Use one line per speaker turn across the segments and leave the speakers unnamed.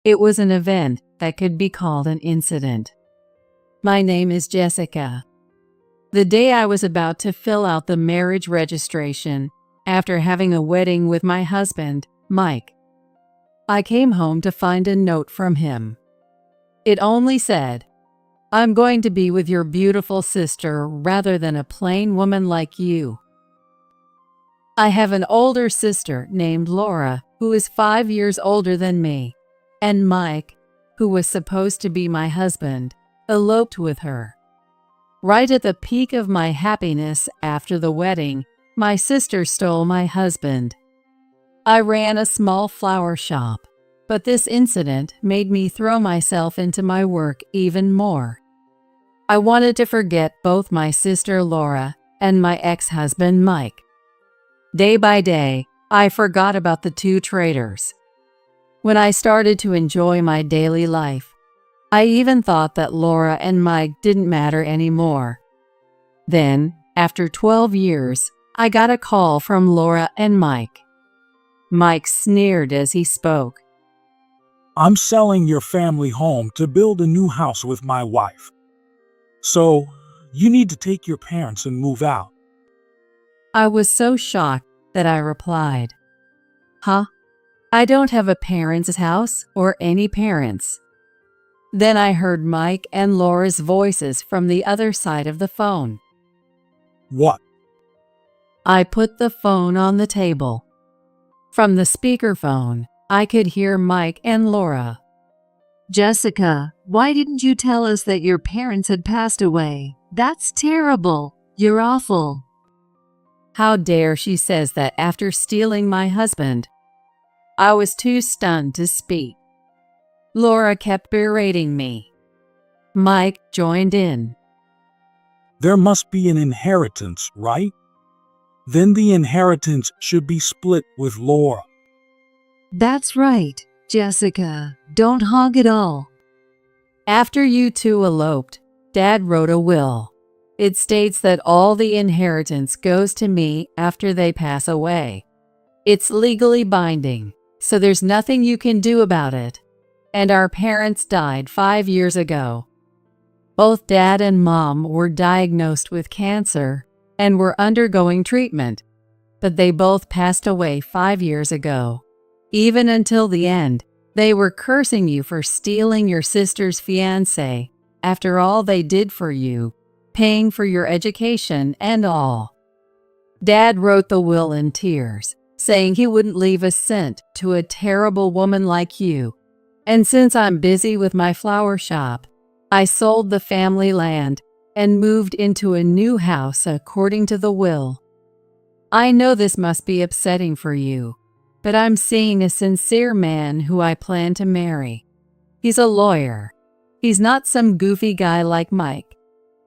It was an event that could be called an incident. My name is Jessica. The day I was about to fill out the marriage registration after having a wedding with my husband, Mike, I came home to find a note from him. It only said, "I'm going to be with your beautiful sister rather than a plain woman like you." I have an older sister named Laura who is 5 years older than me, and Mike, who was supposed to be my husband, eloped with her. Right at the peak of my happiness after the wedding, my sister stole my husband. I ran a small flower shop, but this incident made me throw myself into my work even more. I wanted to forget both my sister Laura and my ex-husband Mike. Day by day, I forgot about the two traitors. When I started to enjoy my daily life, I even thought that Laura and Mike didn't matter anymore. Then, after 12 years, I got a call from Laura and Mike. Mike sneered as he spoke.
"I'm selling your family home to build a new house with my wife. So, you need to take your parents and move out."
I was so shocked that I replied, "Huh? I don't have a parents' house or any parents." Then I heard Mike and Laura's voices from the other side of the phone.
"What?"
I put the phone on the table. From the speakerphone, I could hear Mike and Laura.
"Jessica, why didn't you tell us that your parents had passed away? That's terrible. You're awful."
How dare she says that after stealing my husband? I was too stunned to speak. Laura kept berating me. Mike joined in.
"There must be an inheritance, right? Then the inheritance should be split with Laura."
"That's right, Jessica. Don't hog it all."
After you two eloped, Dad wrote a will. It states that all the inheritance goes to me after they pass away. It's legally binding, so there's nothing you can do about it. And our parents died 5 years ago. Both Dad and Mom were diagnosed with cancer and were undergoing treatment, but they both passed away 5 years ago. Even until the end, they were cursing you for stealing your sister's fiancé after all they did for you, paying for your education and all. Dad wrote the will in tears, saying he wouldn't leave a cent to a terrible woman like you. And since I'm busy with my flower shop, I sold the family land and moved into a new house according to the will. I know this must be upsetting for you, but I'm seeing a sincere man who I plan to marry. He's a lawyer. He's not some goofy guy like Mike.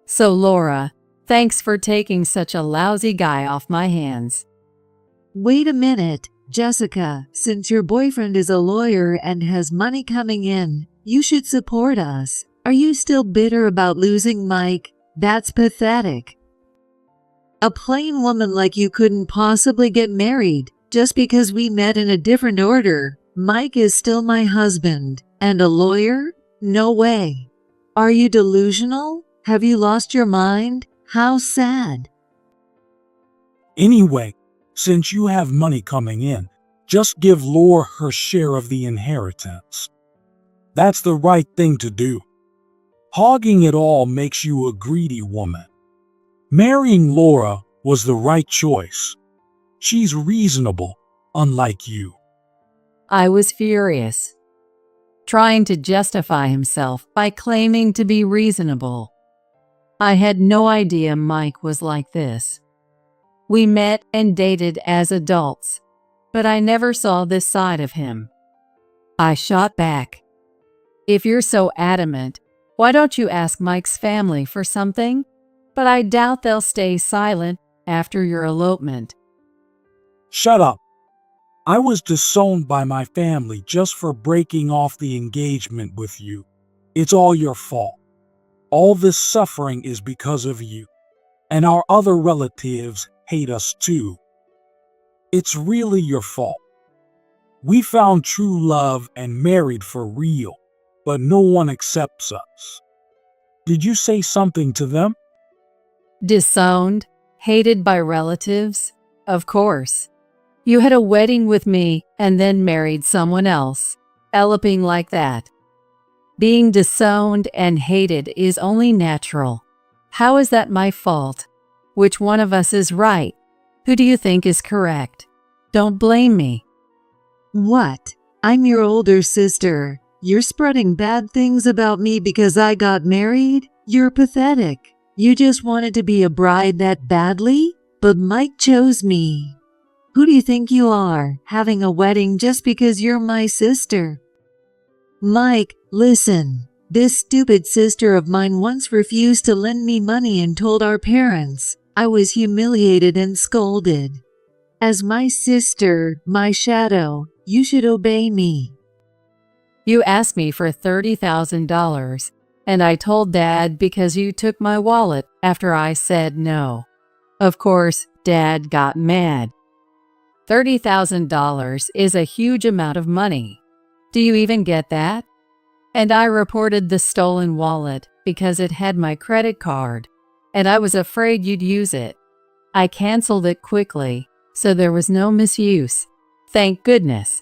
So Laura, thanks for taking such a lousy guy off my hands."
"Wait a minute, Jessica. Since your boyfriend is a lawyer and has money coming in, you should support us. Are you still bitter about losing Mike? That's pathetic. A plain woman like you couldn't possibly get married just because we met in a different order. Mike is still my husband. And a lawyer? No way. Are you delusional? Have you lost your mind? How sad."
"Anyway, since you have money coming in, just give Laura her share of the inheritance. That's the right thing to do. Hogging it all makes you a greedy woman. Marrying Laura was the right choice. She's reasonable, unlike you."
I was furious, trying to justify himself by claiming to be reasonable. I had no idea Mike was like this. We met and dated as adults, but I never saw this side of him. I shot back. "If you're so adamant, why don't you ask Mike's family for something? But I doubt they'll stay silent after your elopement."
"Shut up. I was disowned by my family just for breaking off the engagement with you. It's all your fault. All this suffering is because of you. And our other relatives hate us too. It's really your fault. We found true love and married for real, but no one accepts us. Did you say something to them?
Disowned? Hated by relatives? Of course. You had a wedding with me and then married someone else. Eloping like that. Being disowned and hated is only natural. How is that my fault? Which one of us is right? Who do you think is correct? Don't blame me.
What? I'm your older sister. You're spreading bad things about me because I got married? You're pathetic. You just wanted to be a bride that badly? But Mike chose me. Who do you think you are, having a wedding just because you're my sister? Mike, listen. This stupid sister of mine once refused to lend me money and told our parents. I was humiliated and scolded. As my sister, my shadow, you should obey me.
You asked me for $30,000, and I told Dad because you took my wallet after I said no. Of course, Dad got mad. $30,000 is a huge amount of money. Do you even get that? And I reported the stolen wallet because it had my credit card, and I was afraid you'd use it. I canceled it quickly, so there was no misuse. Thank goodness.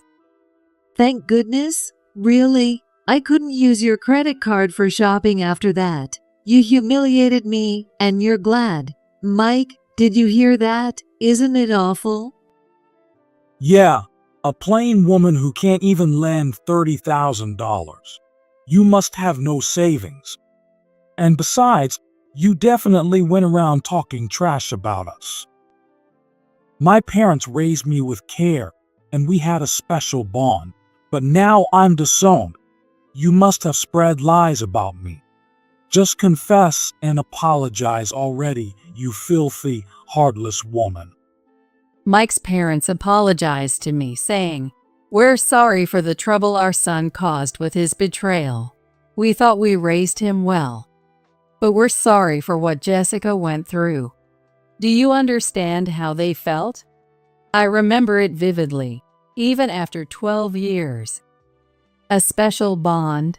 Thank goodness? Really? I couldn't use your credit card for shopping after that. You humiliated me, and you're glad. Mike, did you hear that? Isn't it awful?
Yeah, a plain woman who can't even lend $30,000. You must have no savings. And besides, you definitely went around talking trash about us. My parents raised me with care, and we had a special bond. But now I'm disowned. You must have spread lies about me. Just confess and apologize already, you filthy, heartless woman.
Mike's parents apologized to me, saying, "We're sorry for the trouble our son caused with his betrayal. We thought we raised him well. But we're sorry for what Jessica went through." Do you understand how they felt? I remember it vividly, even after 12 years. A special bond.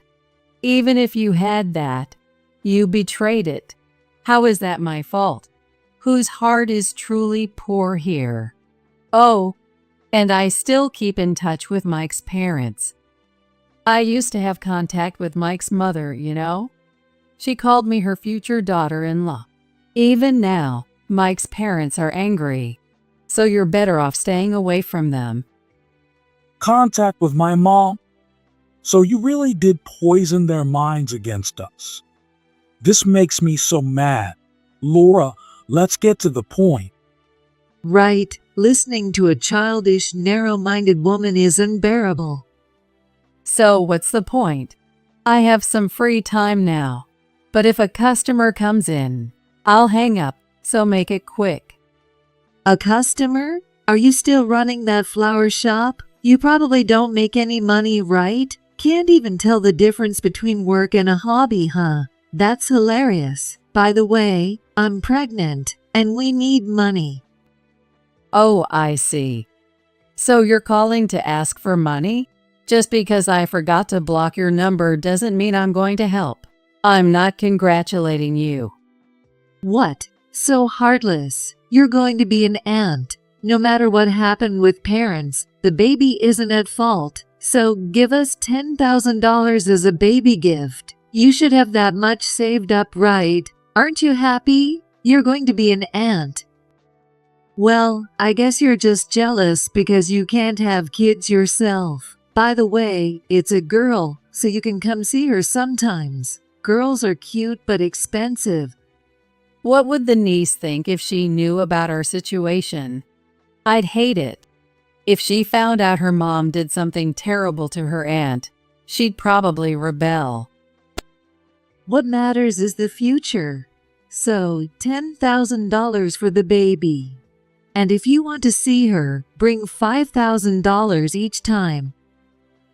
Even if you had that, you betrayed it. How is that my fault? Whose heart is truly poor here? Oh, and I still keep in touch with Mike's parents. I used to have contact with Mike's mother, you know? She called me her future daughter-in-law. Even now, Mike's parents are angry, so you're better off staying away from them.
Contact with my mom? So you really did poison their minds against us. This makes me so mad. Laura, let's get to the point.
Right, listening to a childish, narrow-minded woman is unbearable.
So what's the point? I have some free time now, but if a customer comes in, I'll hang up, so make it quick.
A customer? Are you still running that flower shop? You probably don't make any money, right? Can't even tell the difference between work and a hobby, huh? That's hilarious. By the way, I'm pregnant, and we need money.
Oh, I see. So you're calling to ask for money? Just because I forgot to block your number doesn't mean I'm going to help. I'm not congratulating you.
What? So heartless. You're going to be an aunt. No matter what happened with parents, the baby isn't at fault. So give us $10,000 as a baby gift. You should have that much saved up, right? Aren't you happy? You're going to be an aunt. Well, I guess you're just jealous because you can't have kids yourself. By the way, it's a girl, so you can come see her sometimes. Girls are cute but expensive.
What would the niece think if she knew about our situation? I'd hate it. If she found out her mom did something terrible to her aunt, she'd probably rebel.
What matters is the future. So, $10,000 for the baby. And if you want to see her, bring $5,000 each time.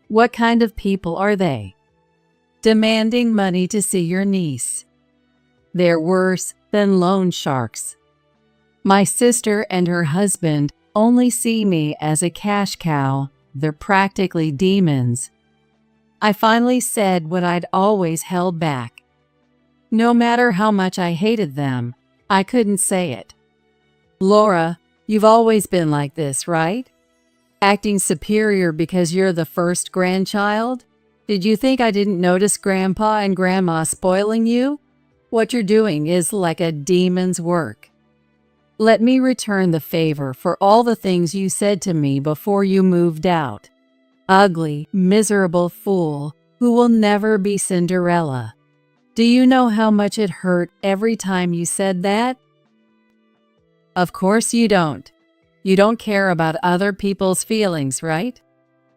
What kind of people are they? Demanding money to see your niece. They're worse than loan sharks. My sister and her husband only see me as a cash cow. they're practically demons. I finally said what I'd always held back. No matter how much I hated them, I couldn't say it. Laura, you've always been like this, right? Acting superior because you're the first grandchild? Did you think I didn't notice Grandpa and Grandma spoiling you? What you're doing is like a demon's work. Let me return the favor for all the things you said to me before you moved out. Ugly, miserable fool who will never be Cinderella. Do you know how much it hurt every time you said that? Of course you don't. You don't care about other people's feelings, right?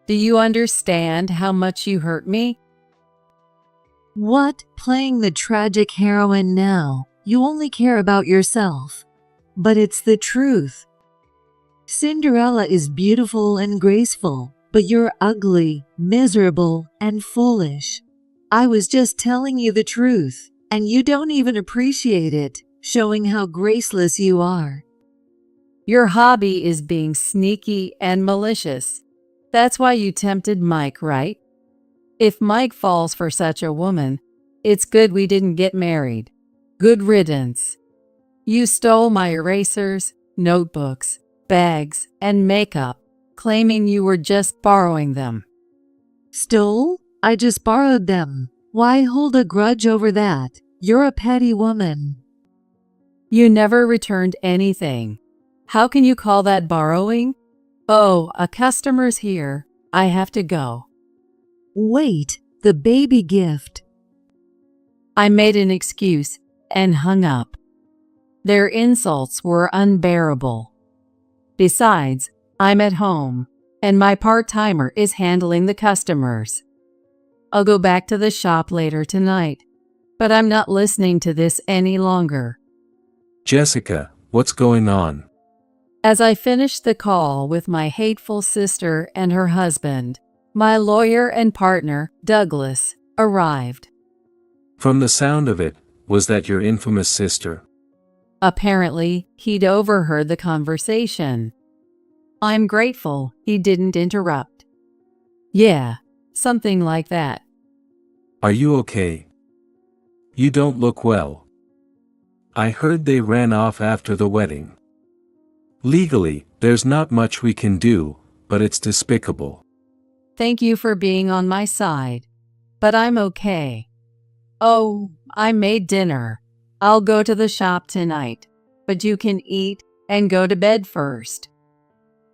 Do you understand how much you hurt me?
What? Playing the tragic heroine now. You only care about yourself. But it's the truth. Cinderella is beautiful and graceful, but you're ugly, miserable, and foolish. I was just telling you the truth, and you don't even appreciate it, showing how graceless you are.
Your hobby is being sneaky and malicious. That's why you tempted Mike, right? If Mike falls for such a woman, it's good we didn't get married. Good riddance. You stole my erasers, notebooks, bags, and makeup, claiming you were just borrowing them.
Stole? I just borrowed them. Why hold a grudge over that? You're a petty woman.
You never returned anything. How can you call that borrowing? Oh, a customer's here. I have to go.
Wait, the baby gift.
I made an excuse and hung up. Their insults were unbearable. Besides, I'm at home, and my part-timer is handling the customers. I'll go back to the shop later tonight, but I'm not listening to this any longer.
Jessica, what's going on?
As I finished the call with my hateful sister and her husband, my lawyer and partner, Douglas, arrived.
From the sound of it, was that your infamous sister?
Apparently, he'd overheard the conversation. I'm grateful he didn't interrupt. Yeah, something like that.
Are you okay? You don't look well. I heard they ran off after the wedding. Legally, there's not much we can do, but it's despicable.
Thank you for being on my side, but I'm okay. Oh, I made dinner. I'll go to the shop tonight, but you can eat and go to bed first.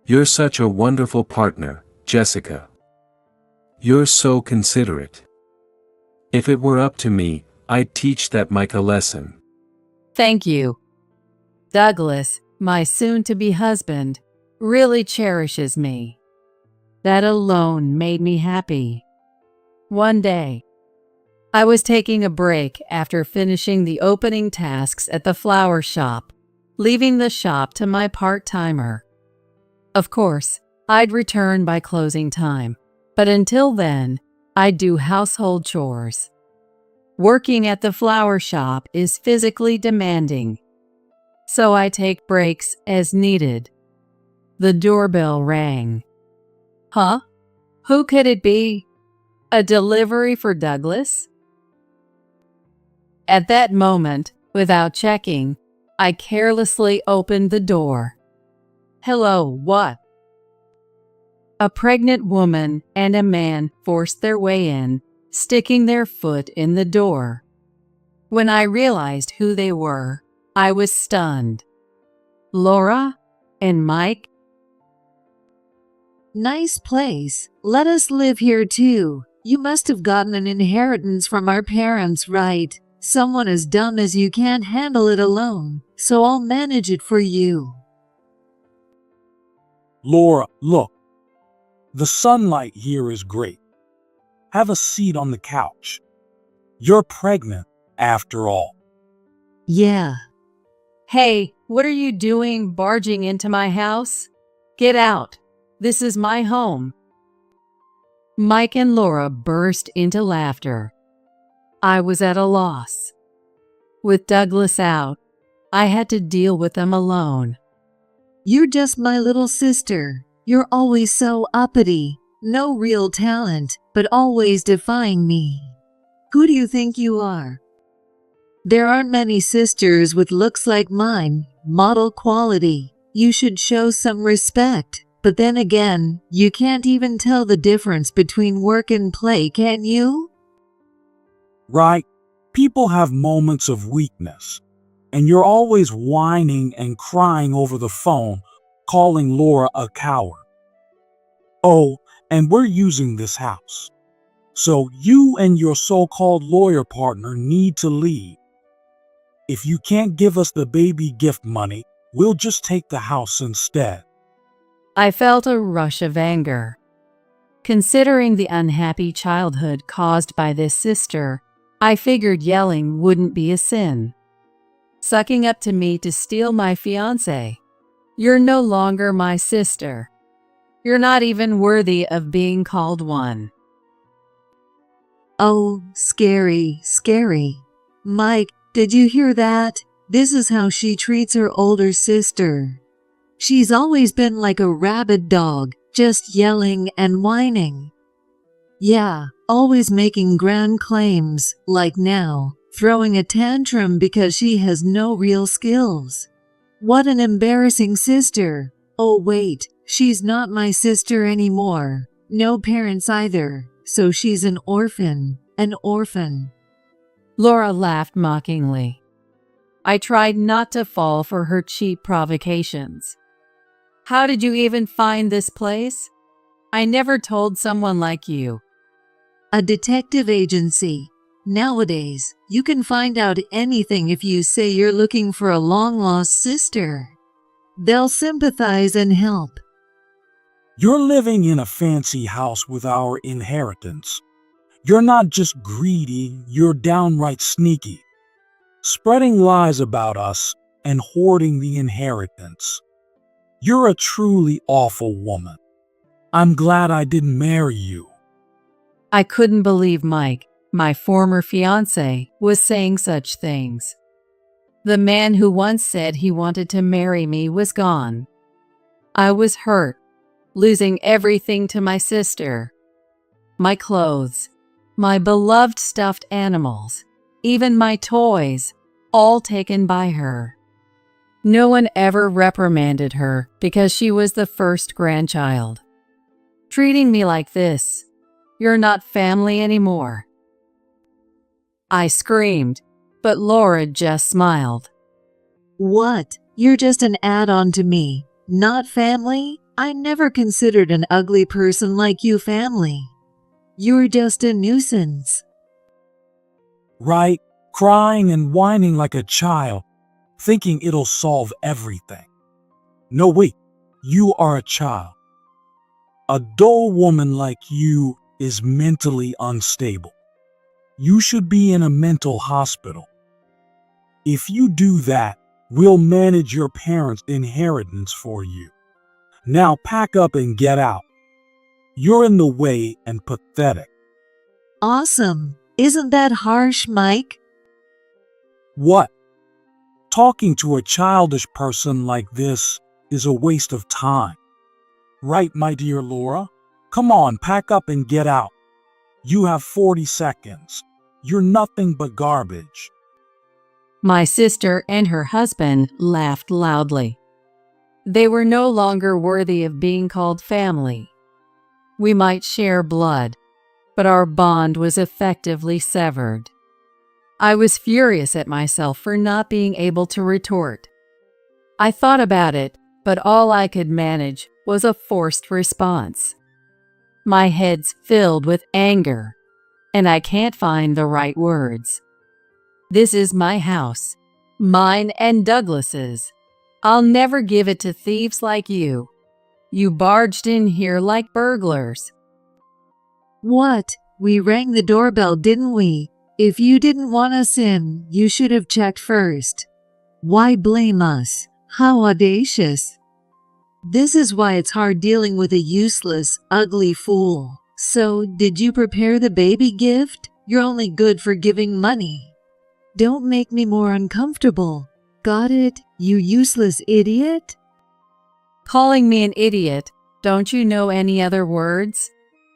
You're such a wonderful partner, Jessica. You're so considerate. If it were up to me, I'd teach that Mike a lesson.
Thank you. Douglas, my soon-to-be husband, really cherishes me. That alone made me happy. One day, I was taking a break after finishing the opening tasks at the flower shop, leaving the shop to my part-timer. Of course, I'd return by closing time, but until then, I'd do household chores. Working at the flower shop is physically demanding, so I take breaks as needed. The doorbell rang. Huh? Who could it be? A delivery for Douglas? At that moment, without checking, I carelessly opened the door. Hello, what? A pregnant woman and a man forced their way in, sticking their foot in the door. When I realized who they were, I was stunned. Laura and Mike?
Nice place. Let us live here too. You must have gotten an inheritance from our parents, right? Someone as dumb as you can't handle it alone, so I'll manage it for you.
Laura, look. The sunlight here is great. Have a seat on the couch. You're pregnant, after all.
Yeah.
Hey, what are you doing barging into my house? Get out. This is my home. Mike and Laura burst into laughter. I was at a loss. With Douglas out, I had to deal with them alone.
You're just my little sister. You're always so uppity. No real talent, but always defying me. Who do you think you are? There aren't many sisters with looks like mine, model quality. You should show some respect. But then again, you can't even tell the difference between work and play, can you?
Right? People have moments of weakness, and you're always whining and crying over the phone, calling Laura a coward. Oh, and we're using this house. So you and your so-called lawyer partner need to leave. If you can't give us the baby gift money, we'll just take the house instead.
I felt a rush of anger. Considering the unhappy childhood caused by this sister, I figured yelling wouldn't be a sin. Sucking up to me to steal my fiancé. You're no longer my sister. You're not even worthy of being called one.
Oh, scary, scary. Mike, did you hear that? This is how she treats her older sister. She's always been like a rabid dog, just yelling and whining. Yeah, always making grand claims, like now, throwing a tantrum because she has no real skills. What an embarrassing sister. Oh wait, she's not my sister anymore. No parents either, so she's an orphan. An orphan.
Laura laughed mockingly. I tried not to fall for her cheap provocations. How did you even find this place? I never told someone like you.
A detective agency. Nowadays, you can find out anything if you say you're looking for a long-lost sister. They'll sympathize and help.
You're living in a fancy house with our inheritance. You're not just greedy, you're downright sneaky. Spreading lies about us and hoarding the inheritance. You're a truly awful woman. I'm glad I didn't marry you.
I couldn't believe Mike, my former fiancé, was saying such things. The man who once said he wanted to marry me was gone. I was hurt, losing everything to my sister. My clothes, my beloved stuffed animals, even my toys, all taken by her. No one ever reprimanded her because she was the first grandchild. Treating me like this, you're not family anymore. I screamed, but Laura just smiled.
What? You're just an add-on to me, not family? I never considered an ugly person like you family. You're just a nuisance.
Right? Crying and whining like a child, thinking it'll solve everything. No, wait, you are a child. A dull woman like you is mentally unstable. You should be in a mental hospital. If you do that, we'll manage your parents' inheritance for you. Now pack up and get out. You're in the way and pathetic.
Awesome. Isn't that harsh, Mike?
What? Talking to a childish person like this is a waste of time. Right, my dear Laura? Come on, pack up and get out. You have 40 seconds. You're nothing but garbage.
My sister and her husband laughed loudly. They were no longer worthy of being called family. We might share blood, but our bond was effectively severed. I was furious at myself for not being able to retort. I thought about it, but all I could manage was a forced response. My head's filled with anger, and I can't find the right words. This is my house, mine and Douglas's. I'll never give it to thieves like you. You barged in here like burglars.
What? We rang the doorbell, didn't we? If you didn't want us in, you should have checked first. Why blame us? How audacious. This is why it's hard dealing with a useless, ugly fool. So, did you prepare the baby gift? You're only good for giving money. Don't make me more uncomfortable. Got it, you useless idiot?
Calling me an idiot, don't you know any other words?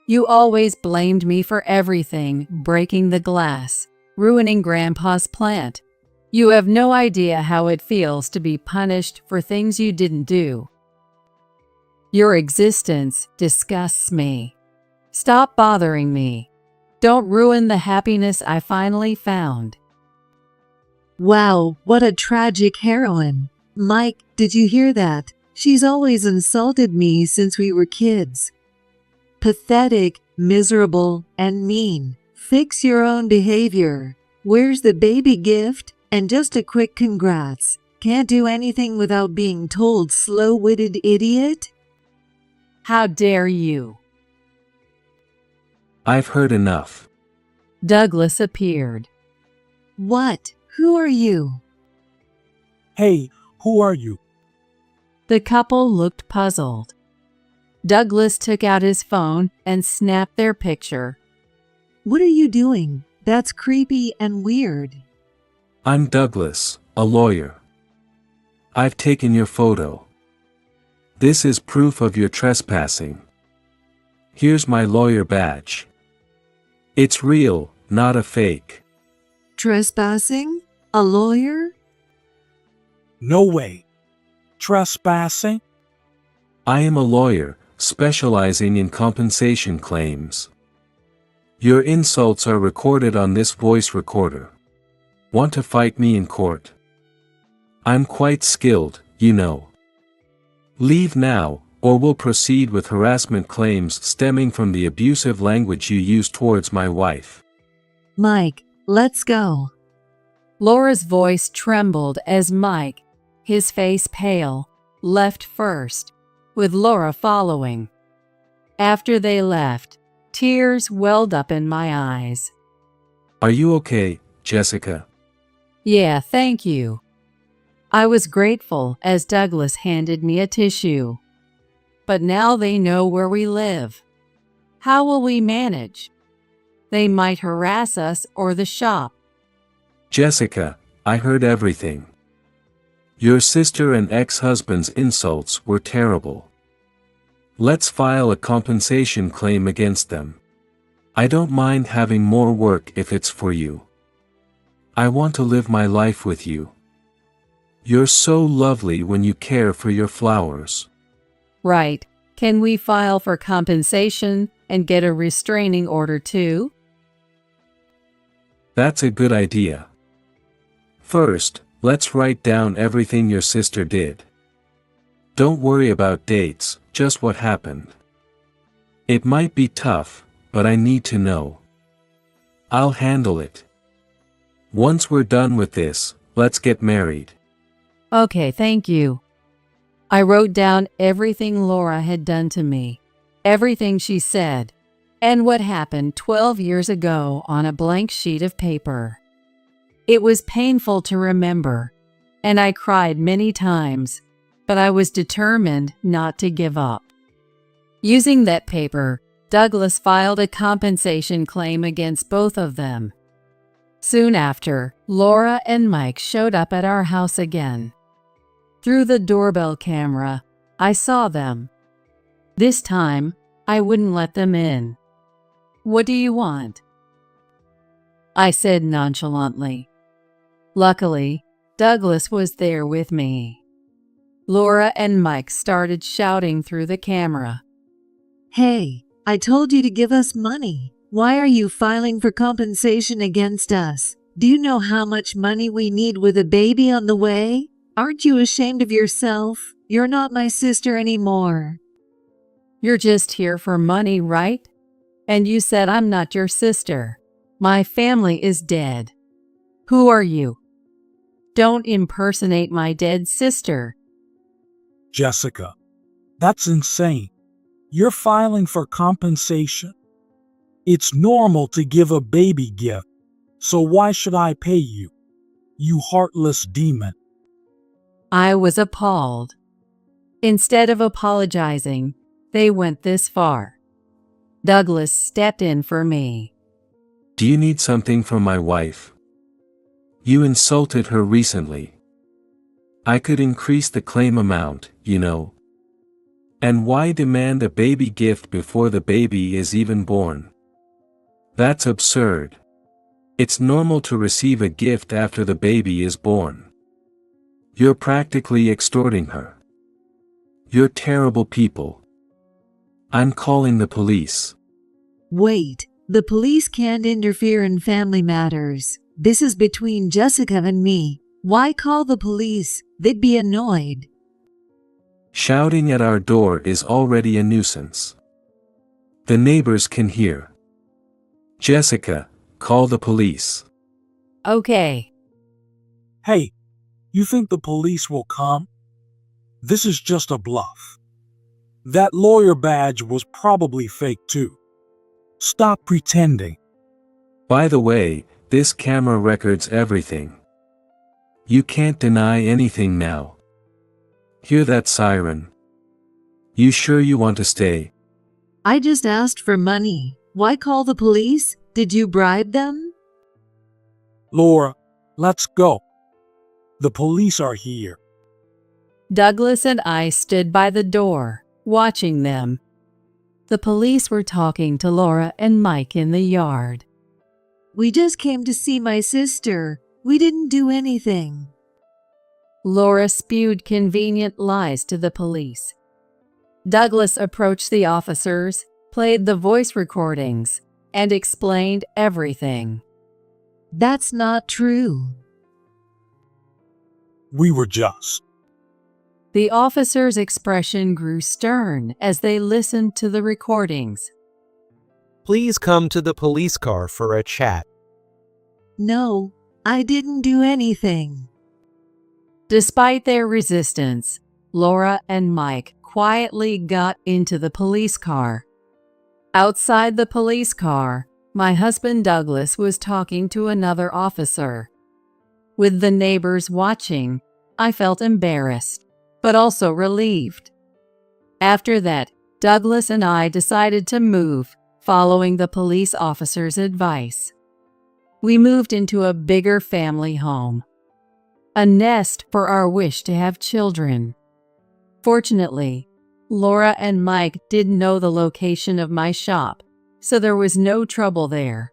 You always blamed me for everything, breaking the glass, ruining Grandpa's plant. You have no idea how it feels to be punished for things you didn't do. Your existence disgusts me. Stop bothering me. Don't ruin the happiness I finally found.
Wow, what a tragic heroine. Mike, did you hear that? She's always insulted me since we were kids. Pathetic, miserable, and mean. Fix your own behavior. Where's the baby gift? And just a quick congrats. Can't do anything without being told, slow-witted idiot?
How dare you?
I've heard enough.
Douglas appeared.
What? Who are you?
Hey, who are you?
The couple looked puzzled. Douglas took out his phone and snapped their picture.
What are you doing? That's creepy and weird.
I'm Douglas, a lawyer. I've taken your photo. This is proof of your trespassing. Here's my lawyer badge. It's real, not a fake.
Trespassing? A lawyer?
No way. Trespassing?
I am a lawyer, specializing in compensation claims. Your insults are recorded on this voice recorder. Want to fight me in court? I'm quite skilled, you know. Leave now, or we'll proceed with harassment claims stemming from the abusive language you used towards my wife.
Mike, let's go.
Laura's voice trembled as Mike, his face pale, left first, with Laura following. After they left, tears welled up in my eyes.
Are you okay, Jessica?
Yeah, thank you. I was grateful as Douglas handed me a tissue. But now they know where we live. How will we manage? They might harass us or the shop.
Jessica, I heard everything. Your sister and ex-husband's insults were terrible. Let's file a compensation claim against them. I don't mind having more work if it's for you. I want to live my life with you. You're so lovely when you care for your flowers.
Right. Can we file for compensation and get a restraining order too?
That's a good idea. First, let's write down everything your sister did. Don't worry about dates, just what happened. It might be tough, but I need to know. I'll handle it. Once we're done with this, let's get married.
Okay, thank you. I wrote down everything Laura had done to me, everything she said, and what happened 12 years ago on a blank sheet of paper. It was painful to remember, and I cried many times, but I was determined not to give up. Using that paper, Douglas filed a compensation claim against both of them. Soon after, Laura and Mike showed up at our house again. Through the doorbell camera, I saw them. This time, I wouldn't let them in. What do you want? I said nonchalantly. Luckily, Douglas was there with me. Laura and Mike started shouting through the camera.
Hey, I told you to give us money. Why are you filing for compensation against us? Do you know how much money we need with a baby on the way? Aren't you ashamed of yourself? You're not my sister anymore.
You're just here for money, right? And you said I'm not your sister. My family is dead. Who are you? Don't impersonate my dead sister.
Jessica, that's insane. You're filing for compensation. It's normal to give a baby gift, so why should I pay you? You heartless demon.
I was appalled. Instead of apologizing, they went this far. Douglas stepped in for me.
Do you need something from my wife? You insulted her recently. I could increase the claim amount, you know. And why demand a baby gift before the baby is even born? That's absurd. It's normal to receive a gift after the baby is born. You're practically extorting her. You're terrible people. I'm calling the police.
Wait, the police can't interfere in family matters. This is between Jessica and me. Why call the police? They'd be annoyed.
Shouting at our door is already a nuisance. The neighbors can hear. Jessica, call the police.
Okay.
Hey, you think the police will come? This is just a bluff. That lawyer badge was probably fake too. Stop pretending.
By the way, this camera records everything. You can't deny anything now. Hear that siren? You sure you want to stay?
I just asked for money. Why call the police? Did you bribe them?
Laura, let's go. The police are here.
Douglas and I stood by the door, watching them. The police were talking to Laura and Mike in the yard.
We just came to see my sister. We didn't do anything.
Laura spewed convenient lies to the police. Douglas approached the officers, played the voice recordings, and explained everything.
That's not true.
We were just.
The officers' expression grew stern as they listened to the recordings.
Please come to the police car for a chat.
No, I didn't do anything.
Despite their resistance, Laura and Mike quietly got into the police car. Outside the police car, my husband Douglas was talking to another officer. With the neighbors watching, I felt embarrassed, but also relieved. After that, Douglas and I decided to move, following the police officer's advice. We moved into a bigger family home, a nest for our wish to have children. Fortunately, Laura and Mike didn't know the location of my shop, so there was no trouble there.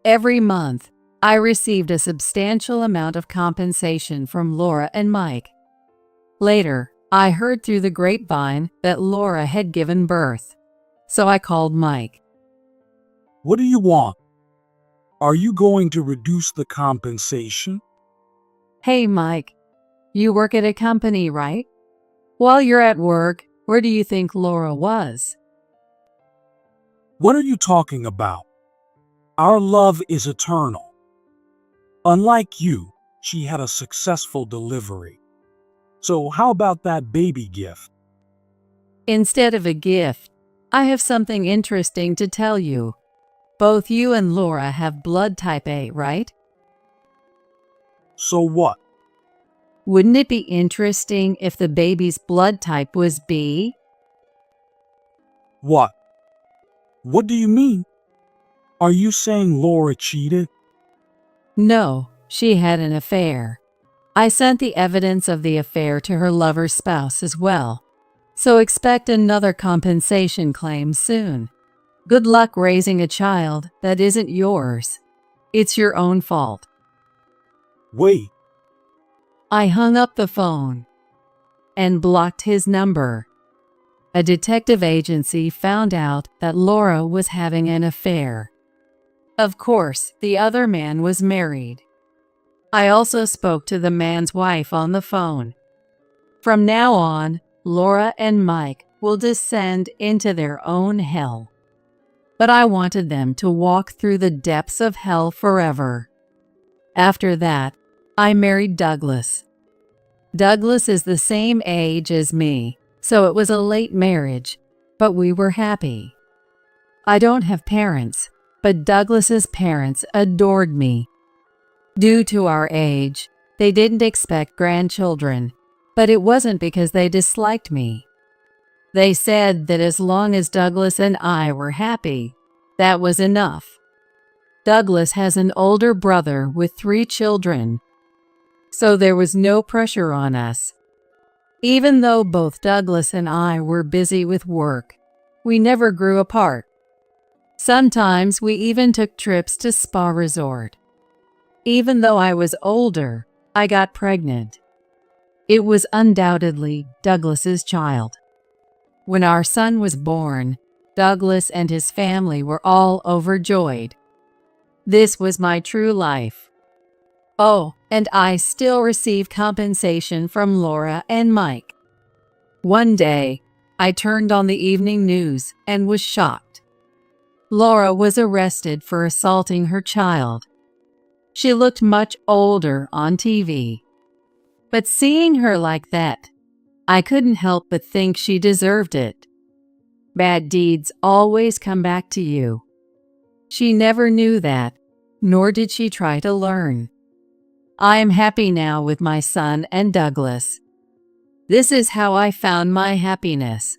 Every month, I received a substantial amount of compensation from Laura and Mike. Later, I heard through the grapevine that Laura had given birth, so I called Mike.
What do you want? Are you going to reduce the compensation?
Hey, Mike, you work at a company, right? While you're at work, where do you think Laura was?
What are you talking about? Our love is eternal. Unlike you, she had a successful delivery. So how about that baby gift?
Instead of a gift, I have something interesting to tell you. Both you and Laura have blood type A, right?
So what?
Wouldn't it be interesting if the baby's blood type was B?
What? What do you mean? Are you saying Laura cheated?
No, she had an affair. I sent the evidence of the affair to her lover's spouse as well, so expect another compensation claim soon. Good luck raising a child that isn't yours. It's your own fault.
Wait,
I hung up the phone and blocked his number. A detective agency found out that Laura was having an affair. Of course, the other man was married. I also spoke to the man's wife on the phone. From now on, Laura and Mike will descend into their own hell. But I wanted them to walk through the depths of hell forever. After that, I married Douglas. Douglas is the same age as me, so it was a late marriage, but we were happy. I don't have parents, but Douglas's parents adored me. Due to our age, they didn't expect grandchildren, but it wasn't because they disliked me. They said that as long as Douglas and I were happy, that was enough. Douglas has an older brother with 3 children, so there was no pressure on us. Even though both Douglas and I were busy with work, we never grew apart. Sometimes we even took trips to spa resort. Even though I was older, I got pregnant. It was undoubtedly Douglas's child. When our son was born, Douglas and his family were all overjoyed. This was my true life. Oh, and I still receive compensation from Laura and Mike. One day, I turned on the evening news and was shocked. Laura was arrested for assaulting her child. She looked much older on TV. But seeing her like that, I couldn't help but think she deserved it. Bad deeds always come back to you. She never knew that, nor did she try to learn. I am happy now with my son and Douglas. This is how I found my happiness.